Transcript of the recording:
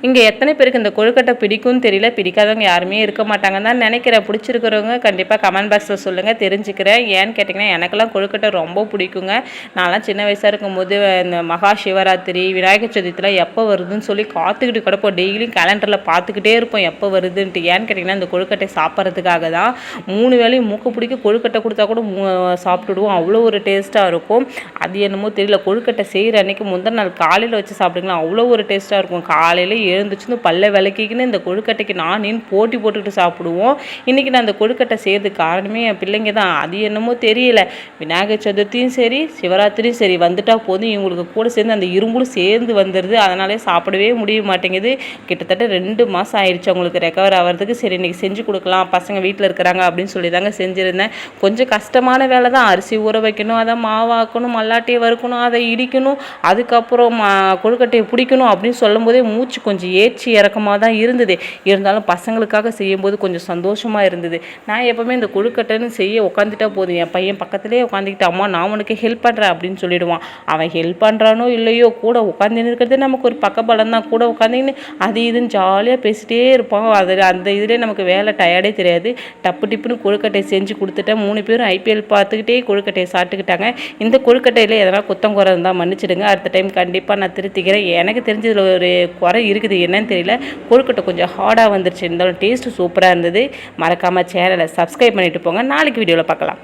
இங்கே எத்தனை பேருக்கு இந்த கொழுக்கட்டை பிடிக்கும்னு தெரியல, பிடிக்காதவங்க யாருமே இருக்க மாட்டாங்கன்னு தான் நினைக்கிறேன். பிடிச்சிருக்கிறவங்க கண்டிப்பாக கமெண்ட் பாக்ஸில் சொல்லுங்கள், தெரிஞ்சுக்கிறேன். ஏன்னு கேட்டிங்கன்னா எனக்கெல்லாம் கொழுக்கட்டை ரொம்ப பிடிக்குங்க. நான்லாம் சின்ன வயசாக இருக்கும்போது இந்த மகா சிவராத்திரி, விநாயகர் சதுர்த்திலாம் எப்போ வருதுன்னு சொல்லி காத்துக்கிட்டு கிடப்போம். டெய்லியும் கேலண்டரில் பார்த்துக்கிட்டே இருப்போம் எப்போ வருதுன்ட்டு. ஏன்னு கேட்டிங்கன்னா இந்த கொழுக்கட்டை சாப்பிட்றதுக்காக தான். 3 வேளையும் மூக்கு பிடிக்க கொழுக்கட்டை கொடுத்தா கூட சாப்பிட்டுடுவோம். அவ்வளோ ஒரு டேஸ்ட்டாக இருக்கும். அது என்னமோ தெரியல, கொழுக்கட்டை செய்கிற அன்றைக்கி முந்தின நாள் காலையில் வச்சு சாப்பிடுங்களா அவ்வளோ ஒரு டேஸ்ட்டாக இருக்கும். காலையில் எழுந்துச்சுன்னு பல்ல விளக்கிக்கின்னு இந்த கொழுக்கட்டைக்கு நான் போட்டி போட்டுக்கிட்டு சாப்பிடுவோம். இன்றைக்கி நான் அந்த கொழுக்கட்டை செய்யறதுக்கு காரணமே என் பிள்ளைங்க தான். அது என்னமோ தெரியல, விநாயகர் சதுர்த்தியும் சரி சிவராத்திரியும் சரி வந்துட்டால் போதும் இவங்களுக்கு கூட சேர்ந்து அந்த இரும்புலும் சேர்ந்து வந்துடுது. அதனாலே சாப்பிடவே முடிய மாட்டேங்குது. கிட்டத்தட்ட 2 மாதம் ஆயிடுச்சு அவங்களுக்கு ரெக்கவர் ஆகிறதுக்கு. சரி இன்றைக்கி செஞ்சு கொடுக்கலாம், பசங்க வீட்டில் இருக்கிறாங்க அப்படின்னு சொல்லி தாங்க செஞ்சுருந்தேன். கொஞ்சம் கஷ்டமான வேலை தான். அரிசி ஊற வைக்கணும், அதை மாவாக்கணும், மல்லாட்டையை வறுக்கணும், அதை இடிக்கணும், அதுக்கப்புறம் கொழுக்கட்டையை பிடிக்கணும் அப்படின்னு சொல்லும் போதே மூச்சு கொஞ்சம் ஏற்றி இறக்கமாக தான் இருந்தது. இருந்தாலும் பசங்களுக்காக செய்யும்போது கொஞ்சம் சந்தோஷமாக இருந்தது. நான் எப்போவுமே இந்த கொழுக்கட்டைன்னு செய்ய உட்காந்துட்டா போதும், என் பையன் பக்கத்துலேயே உட்காந்துக்கிட்டு அம்மா நான் உனக்கு ஹெல்ப் பண்ணுறேன் அப்படின்னு சொல்லிடுவான். அவன் ஹெல்ப் பண்ணுறானோ இல்லையோ கூட உட்காந்துன்னு இருக்கிறது நமக்கு ஒரு பக்கபலம் தான். கூட உட்காந்துன்னு அது இதுன்னு ஜாலியாக பேசிகிட்டே இருப்பான். அந்த இதிலே நமக்கு வேலை டயர்டே தெரியாது. டப்பு டிப்புன்னு கொழுக்கட்டையை செஞ்சு கொடுத்துட்டேன். 3 பேரும் ஐபிஎல் பார்த்துக்கிட்டே கொழுக்கட்டையை சாப்பிட்டுக்கிட்டாங்க. இந்த கொழுக்கட்டையில் எதனா குத்தம் குறை இருந்தால் மன்னிச்சிடுங்க. அடுத்த டைம் கண்டிப்பாக நான் திருத்திக்கிறேன். எனக்கு தெரிஞ்சதில் ஒரு குறை இருக்குது, என்னன்னு தெரியல. கொழுக்கட்டை கொஞ்சம் ஹார்டாக வந்துருச்சு, இருந்தாலும் டேஸ்ட்டு சூப்பராக இருந்தது. மறக்காமல் சேனலை சப்ஸ்கிரைப் பண்ணிவிட்டு போங்க. நாளைக்கு வீடியோவில் பார்க்கலாம்.